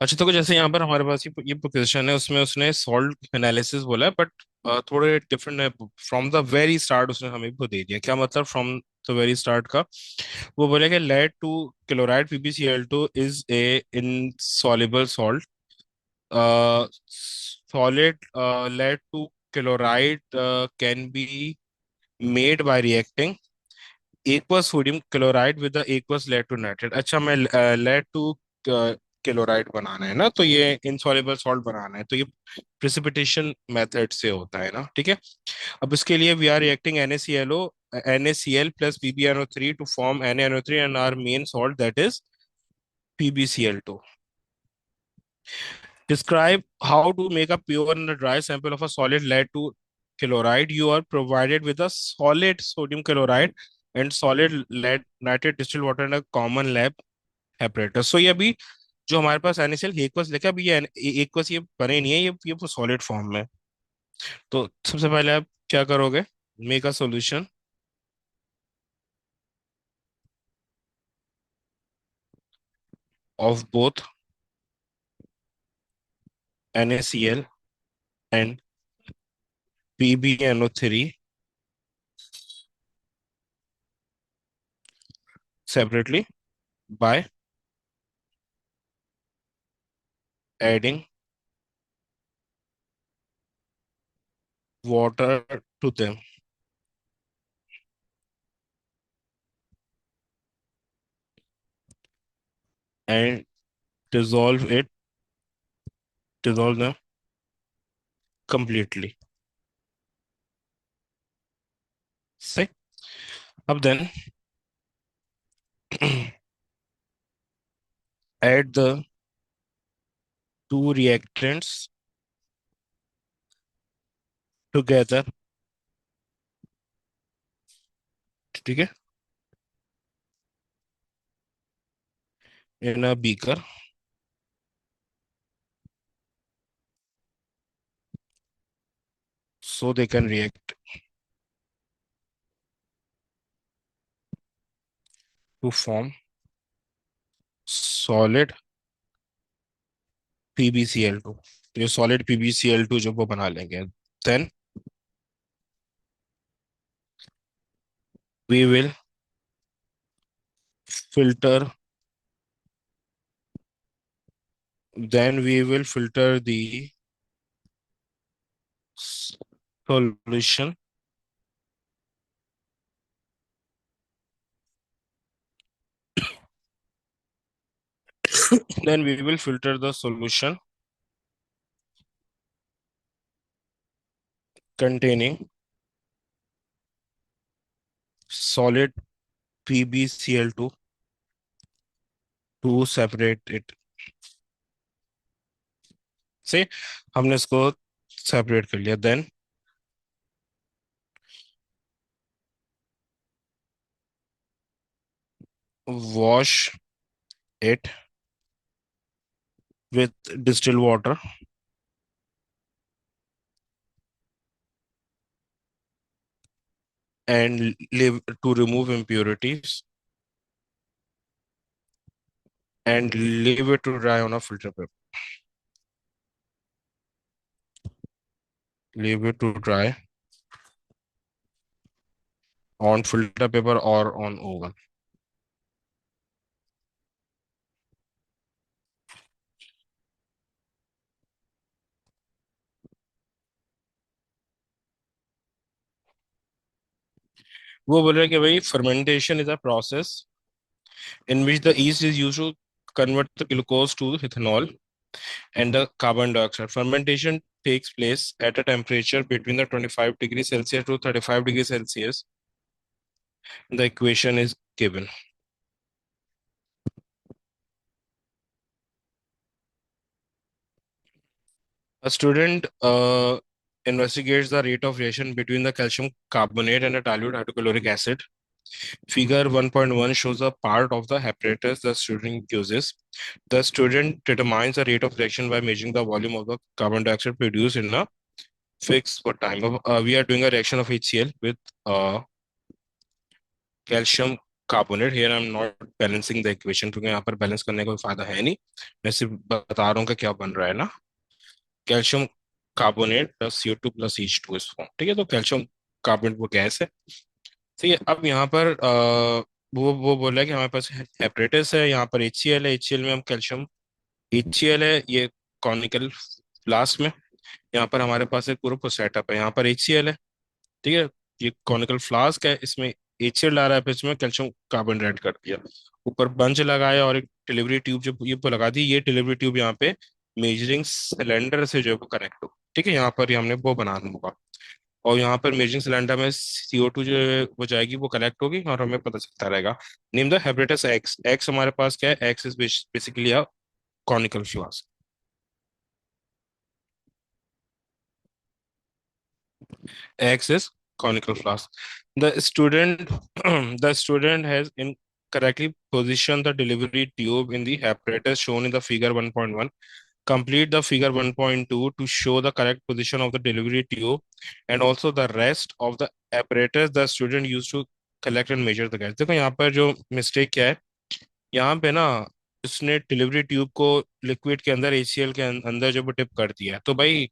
अच्छा, तो जैसे यहाँ पर हमारे पास ये पोजीशन है, उसमें उसने सॉल्ट एनालिसिस बोला है, बट थोड़े डिफरेंट है। फ्रॉम द वेरी स्टार्ट उसने हमें को दे दिया। क्या मतलब फ्रॉम द वेरी स्टार्ट का? वो बोले कि lead two chloride PbCl2 is a insoluble salt. Solid lead two chloride can be made by reacting aqueous sodium chloride with the aqueous lead two nitrate. अच्छा, मैं लेड टू क्लोराइड बनाना है ना, तो ये इनसॉल्युबल सॉल्ट बनाना है, तो ये precipitation method से होता है ना, ठीक है। अब इसके लिए we are reacting NaCl plus PbNO3 to form NaNO3 and our main salt that is PbCl2। Describe how to make a pure and a dry sample of a solid lead to chloride. You are provided with a solid sodium chloride and solid lead nitrate distilled water in a common lab apparatus. So ये अभी जो हमारे पास NaCl aqueous लिखा है, अभी ये aqueous ये बने नहीं है, ये सॉलिड फॉर्म में है। तो सबसे पहले आप क्या करोगे? Make a solution of both NaCl and PbNO3 separately by adding water to them and dissolve it dissolve them completely. See? अब then add the two reactants together, ठीक है, in a beaker so they can react to form solid PbCl2। तो ये solid PbCl2 जो वो बना लेंगे, then we will filter filter the solution, then we will filter the solution containing solid PbCl2 to separate it। से हमने इसको separate कर लिया, then wash it with distilled water and leave to remove impurities and leave it to dry on a filter paper. Leave it to dry on filter paper or on oven। वो बोल रहे हैं कि भाई fermentation is a process in which the yeast is used to convert the glucose to ethanol and the carbon dioxide. Fermentation takes place at a temperature between the 25 degrees Celsius to 35 degrees Celsius. The equation is given. A student investigates the rate of reaction between the calcium carbonate and a dilute hydrochloric acid. Figure 1.1 shows a part of the apparatus the student uses. The student determines the rate of reaction by measuring the volume of the carbon dioxide produced in a fixed per time. We are doing a reaction of HCl with calcium carbonate. Here I am not balancing the equation, क्योंकि यहाँ पर balance करने का कोई फायदा है नहीं। मैं सिर्फ बता रहा हूँ कि क्या बन रहा है ना। Calcium carbonate plus CO2 plus H2 इस फॉर्म। ठीक है, तो कैल्शियम कार्बोनेट वो गैस है। ठीक है, अब यहाँ पर वो बोला है कि हमारे पास हेपरेटिस है, यहाँ पर HCl है, HCl में हम कैल्शियम, HCl है ये कॉनिकल फ्लास्क में। यहाँ पर हमारे पास एक पूरा सेटअप है, यहाँ पर HCl है। ठीक है, ये कॉनिकल फ्लास्क है, इसमें HCl डाला है, फिर इसमें कैल्शियम कार्बन ऐड कर दिया, ऊपर बंच लगाया और एक डिलीवरी ट्यूब जो ये पे लगा दी। ये डिलीवरी ट्यूब यहाँ पे मेजरिंग सिलेंडर से जो है वो कनेक्ट हो। ठीक है, यहाँ पर ये हमने वो बनाना होगा, और यहाँ पर मेजरिंग सिलेंडर में CO2 जो है वो जाएगी, वो कलेक्ट होगी और हमें पता चलता रहेगा। Name the apparatus X. X हमारे पास क्या है? X is basically a conical flask. X is conical flask. The student, the student has incorrectly positioned the delivery tube in the apparatus shown in the figure 1.1. Complete the figure 1.2 to show the correct position of the delivery tube and also the rest of the apparatus the student used to collect and measure the gas. देखो यहाँ पर जो mistake क्या है, यहाँ पे ना उसने डिलीवरी ट्यूब को लिक्विड के अंदर, HCl के अंदर जो टिप कर दिया। तो भाई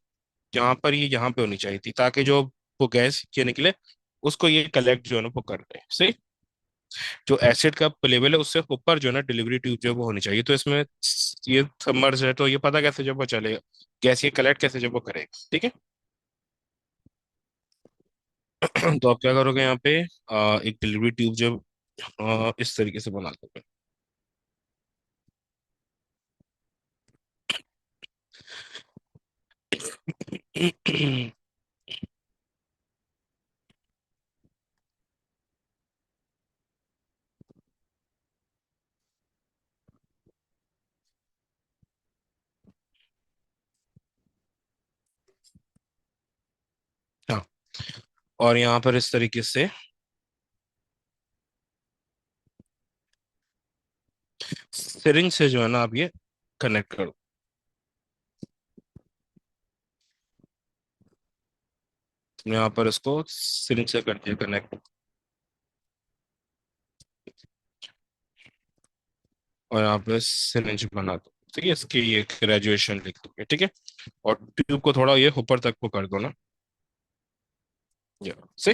यहाँ पर ये यहाँ पे होनी चाहिए थी, ताकि जो वो गैस ये निकले उसको ये कलेक्ट जो है ना वो कर दे। सही, जो एसिड का लेवल है उससे ऊपर जो है ना डिलीवरी ट्यूब जो है वो होनी चाहिए। तो इसमें ये सबमर्ज है, तो ये पता कैसे जब वो चलेगा, गैस ये कलेक्ट कैसे जब वो करेगा। ठीक है। तो आप क्या करोगे यहाँ पे, एक डिलीवरी ट्यूब जो इस तरीके से बना दोगे। हाँ, और यहाँ पर इस तरीके से सिरिंज से जो है ना आप ये कनेक्ट करो। यहाँ पर इसको सिरिंज से कर दिया कनेक्ट, और यहाँ पे सिरिंज बना दो। ठीक है, इसकी ये ग्रेजुएशन लिख दो। ठीक है, और ट्यूब को थोड़ा ये ऊपर तक को कर दो ना। या से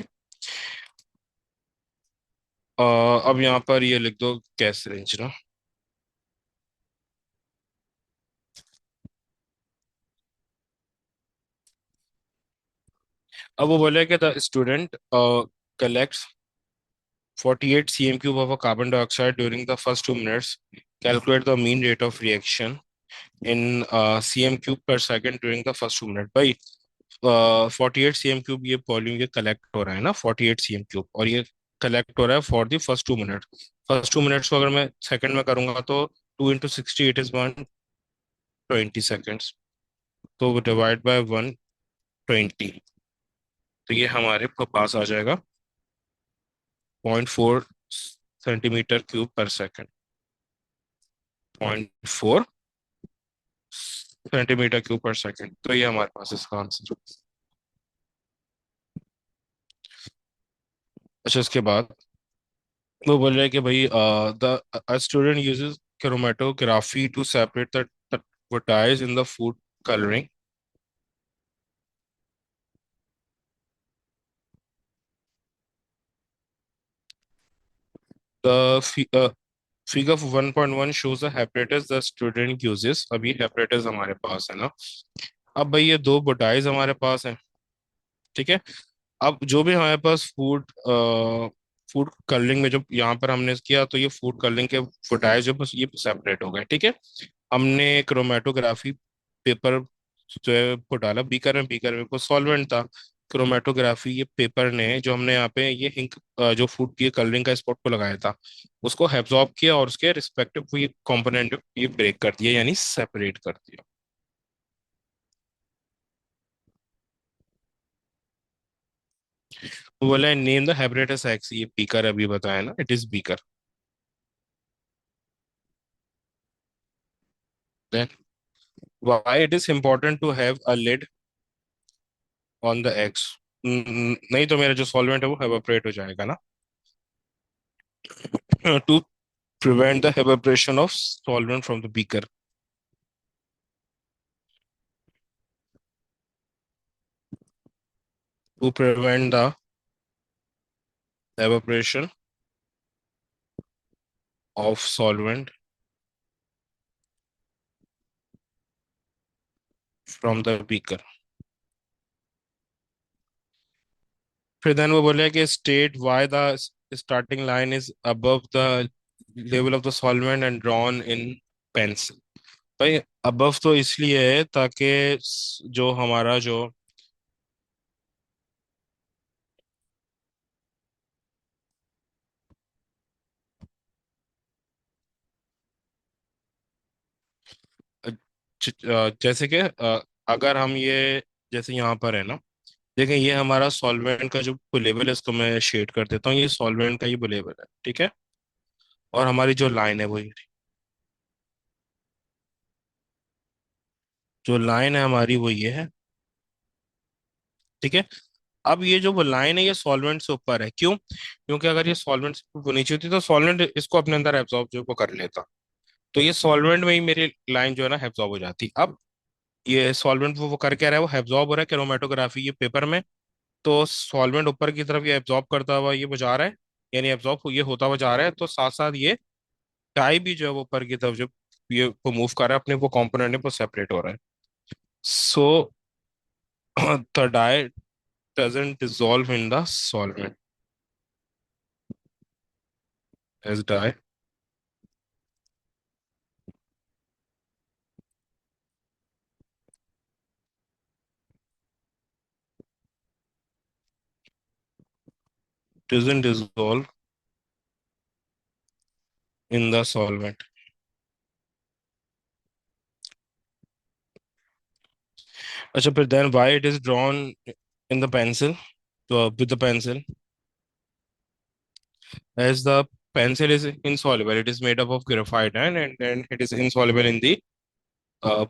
अब यहाँ पर ये लिख दो गैस सिरिंज ना। अब वो बोले कि the student collects 48 cm cube of a carbon dioxide during the first 2 minutes. Calculate the mean rate of reaction in cm cube per second during the first 2 minutes। भाई 48 cm क्यूब ये volume ये collect हो रहा है ना, 48 cm cube, और ये collect हो रहा है for the first 2 minute. First 2 minutes को अगर मैं सेकंड में करूंगा तो 2 × 60 इट इज 120 सेकेंड्स, तो डिवाइड बाय 120, तो ये हमारे पास आ जाएगा 0.4 सेंटीमीटर क्यूब पर सेकेंड। 0.4 सेंटीमीटर क्यूब पर सेकेंड, तो ये हमारे पास इसका आंसर। अच्छा, इसके बाद वो बोल रहे हैं कि भाई the student uses chromatography to separate the dyes in the food coloring। The figure of 1.1 shows the apparatus the student uses। अभी apparatus हमारे पास है ना। अब भाई ये दो बोटाइज हमारे पास हैं। ठीक है, अब जो भी हमारे पास फूड कलरिंग में जो यहाँ पर हमने किया, तो ये फूड कलरिंग के फुटाइज जो बस ये सेपरेट हो गए। ठीक है, हमने क्रोमेटोग्राफी पेपर जो है वो डाला बीकर में, बीकर में को सॉल्वेंट था। क्रोमेटोग्राफी ये पेपर ने जो हमने यहाँ पे ये इंक जो फूड की कलरिंग का स्पॉट को लगाया था उसको एब्जॉर्ब किया, और उसके रिस्पेक्टिव ये कंपोनेंट ये ब्रेक कर दिया, यानी सेपरेट कर दिया। वो बोला नेम द हैबिटेटस एक्स। ये बीकर अभी बताया ना, it is beaker. Then why it is important to have a lid on the eggs? नहीं तो मेरा जो सॉल्वेंट है वो एवापोरेट हो जाएगा ना। to prevent the evaporation of solvent from the beaker. To prevent the evaporation of solvent from the beaker. फिर देन वो बोले कि state why the starting line is above the level of the solvent and drawn in pencil. भाई above तो इसलिए है ताकि जो हमारा जो जैसे कि अगर हम ये जैसे यहाँ पर है ना, देखें ये हमारा सॉल्वेंट का जो लेवल है इसको मैं शेड कर देता हूँ, ये सॉल्वेंट का ही लेवल है, ठीक है. और हमारी जो लाइन है वो ये, जो लाइन है हमारी वो ये है, ठीक है. अब ये जो वो लाइन है ये सॉल्वेंट से ऊपर है, क्यों? क्योंकि अगर ये सॉल्वेंट से ऊपर नीचे होती तो सॉल्वेंट इसको अपने अंदर एब्जॉर्ब जो वो कर लेता. तो ये सॉल्वेंट में ही मेरी लाइन जो है ना एब्जॉर्ब हो जाती. अब ये सॉल्वेंट वो कर क्या रहा है, वो एब्जॉर्ब हो रहा है क्रोमेटोग्राफी ये पेपर में. तो सॉल्वेंट ऊपर की तरफ ये एब्जॉर्ब करता हुआ ये वो जा रहा है, यानी एब्जॉर्ब ये होता हुआ जा रहा है, तो साथ साथ ये डाई भी जो है वो ऊपर की तरफ जो ये वो मूव कर रहा है अपने वो कंपोनेंट में वो सेपरेट हो रहा है. So the dye doesn't dissolve in the solvent as dye doesn't dissolve in the solvent. अच्छा फिर then why it is drawn in the pencil, तो with the pencil, as the pencil is insoluble, it is made up of graphite and then it is insoluble in the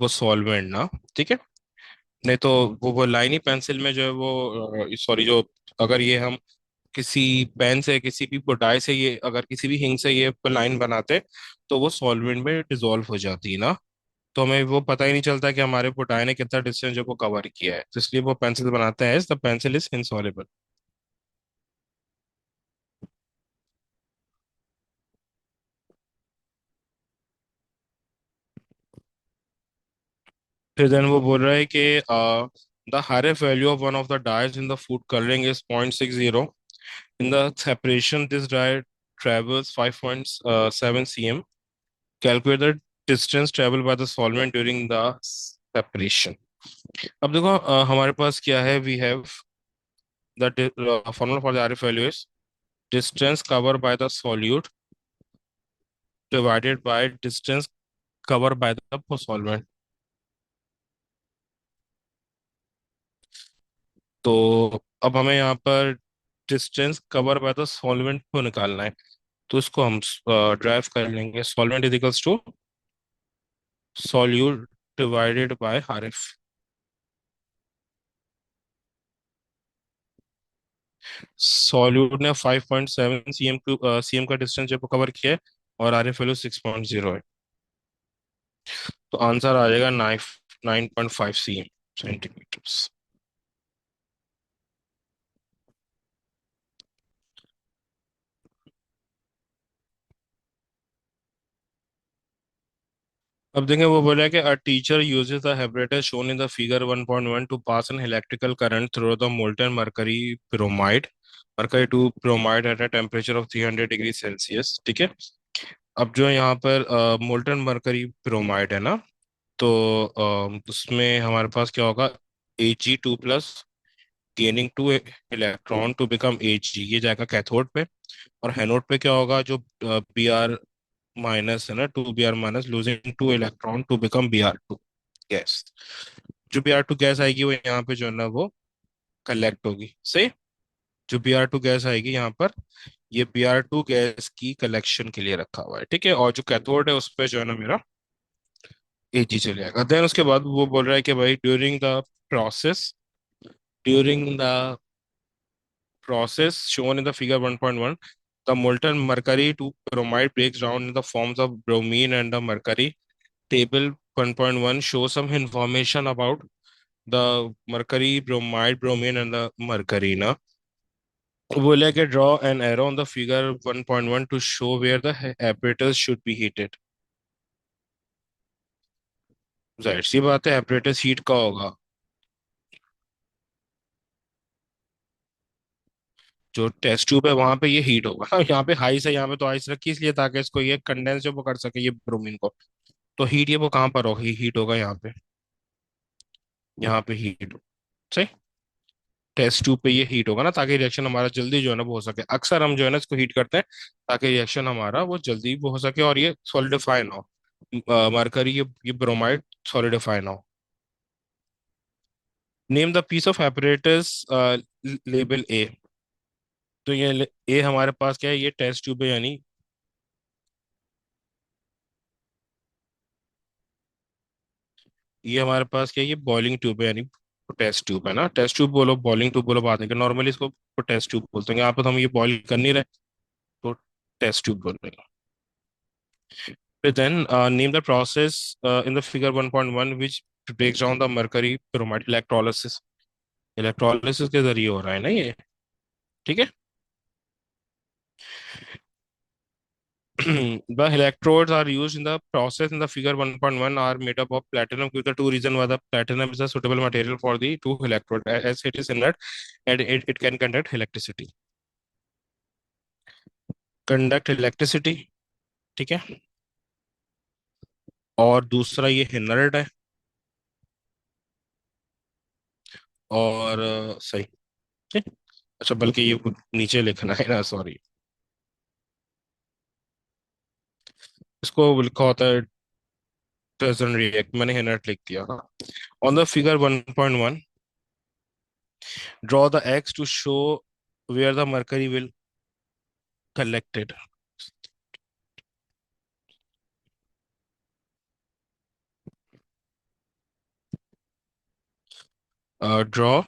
वो solvent ना, ठीक है. नहीं तो वो लाइन ही pencil में जो है वो सॉरी जो अगर ये हम किसी पेन से किसी भी डाई से ये अगर किसी भी हिंग से ये लाइन बनाते तो वो सॉल्वेंट में डिसॉल्व हो जाती ना. तो हमें वो पता ही नहीं चलता कि हमारे पोटाई ने कितना डिस्टेंस जो वो कवर किया है, तो इसलिए वो पेंसिल बनाते हैं द पेंसिल इज इनसॉल्युबल. फिर देन वो बोल रहा है कि the higher value of one of the dyes in the food colouring is 0.60. In the separation this dye travels 5.7 cm. Calculate the distance traveled by the solvent during the separation. अब देखो हमारे पास क्या है, we have the formula for the RF value is distance covered by the solute divided by distance covered by the solvent. तो अब हमें यहाँ पर distance cover by the solvent को निकालना है. तो इसको हम ड्राइव कर लेंगे, solvent is equals to solute divided by RF. Solute ने 5.7 सीएम का डिस्टेंस जो कवर किया है और आरएफ वैल्यू 6.0 है. तो आंसर आ जाएगा 9.5 सीएम सेंटीमीटर्स. अब देखें वो बोला है कि a teacher uses the apparatus shown in the figure 1.1 to pass an electrical current through the molten mercury to bromide at a temperature of 300 degree Celsius, ठीक है. अब जो यहाँ पर मोल्टन मरकरी ब्रोमाइड है ना, तो उसमें हमारे पास क्या होगा, Ag2 plus gaining two electron to become Ag, ये जाएगा कैथोड पे. और एनोड पे क्या होगा, जो Br माइनस है ना, 2 Br minus losing 2 electron to become Br2 gas. जो Br2 गैस आएगी वो यहाँ पे जो है ना वो कलेक्ट होगी, सही. जो Br2 गैस आएगी यहाँ पर, ये Br2 गैस की कलेक्शन के लिए रखा हुआ है, ठीक है. और जो कैथोड है उस पे जो है ना मेरा Ag चले जाएगा. देन उसके बाद वो बोल रहा है कि भाई process during the process shown in the figure 1.1, The molten mercury to bromide breaks down in the forms of bromine and the mercury. Table 1.1 shows some information about the mercury, bromide, bromine, and the mercury. ना बोला कि draw an arrow on the figure 1.1 to show where the apparatus should be heated. जाहिर सी बात है apparatus heat का होगा. जो test tube है वहां पे ये हीट होगा ना. यहाँ पे हाई से यहाँ पे तो आइस रखी इसलिए ताकि इसको ये कंडेंस जो वो कर सके ये ब्रोमीन को. तो हीट ये वो कहाँ पर होगी, हीट होगा यहाँ पे. यहाँ पे हीट सही. टेस्ट ट्यूब पे ये हीट होगा ना ताकि रिएक्शन हमारा जल्दी जो है ना वो हो सके. अक्सर हम जो है ना इसको हीट करते हैं ताकि रिएक्शन हमारा वो जल्दी वो हो सके और ये सॉलिडिफाई ना हो. मरकरी ये ब्रोमाइड सॉलिडिफाई ना हो. Name the piece of apparatus label A. तो ये ए हमारे पास क्या है, ये टेस्ट ट्यूब है यानी ये हमारे पास क्या है, ये बॉइलिंग ट्यूब है यानी टेस्ट ट्यूब है ना. टेस्ट ट्यूब बोलो बॉइलिंग ट्यूब बोलो बात नहीं, नॉर्मली इसको टेस्ट ट्यूब बोलते हैं. यहाँ पर तो हम ये बॉइल कर नहीं रहे तो टेस्ट ट्यूब बोल. Then name the process in the figure 1.1 which breaks down the mercury bromide electrolysis. Electrolysis के जरिए हो रहा है ना ये. ठीक है. The electrodes are used in the process in the figure 1.1 are made up of platinum. Give the two reason why the platinum is a suitable material for the two electrode as it is inert and it can conduct electricity. Conduct electricity. ठीक है. और दूसरा ये inert है. और सही. ठीक. अच्छा बल्कि ये नीचे लिखना है ना, सॉरी. इसको लिखा होता है doesn't react, मैंने इनर्ट लिख दिया. On the figure 1.1 draw the X to show where the mercury will collected. Draw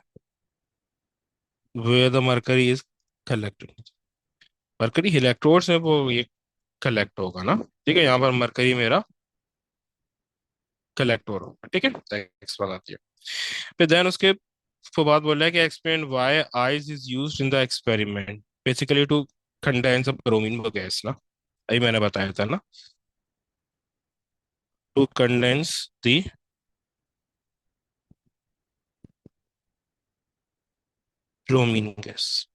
where the mercury is collected. Mercury electrodes में वो ये कलेक्ट होगा ना. ठीक है, यहाँ पर मरकरी मेरा कलेक्ट हो रहा होगा. ठीक है, नेक्स्ट बात आती है. फिर देन उसके उसको बाद बोल रहा है कि explain why ice is used in the experiment basically to condense a bromine gas ना. अभी मैंने बताया था ना, to condense the bromine gas.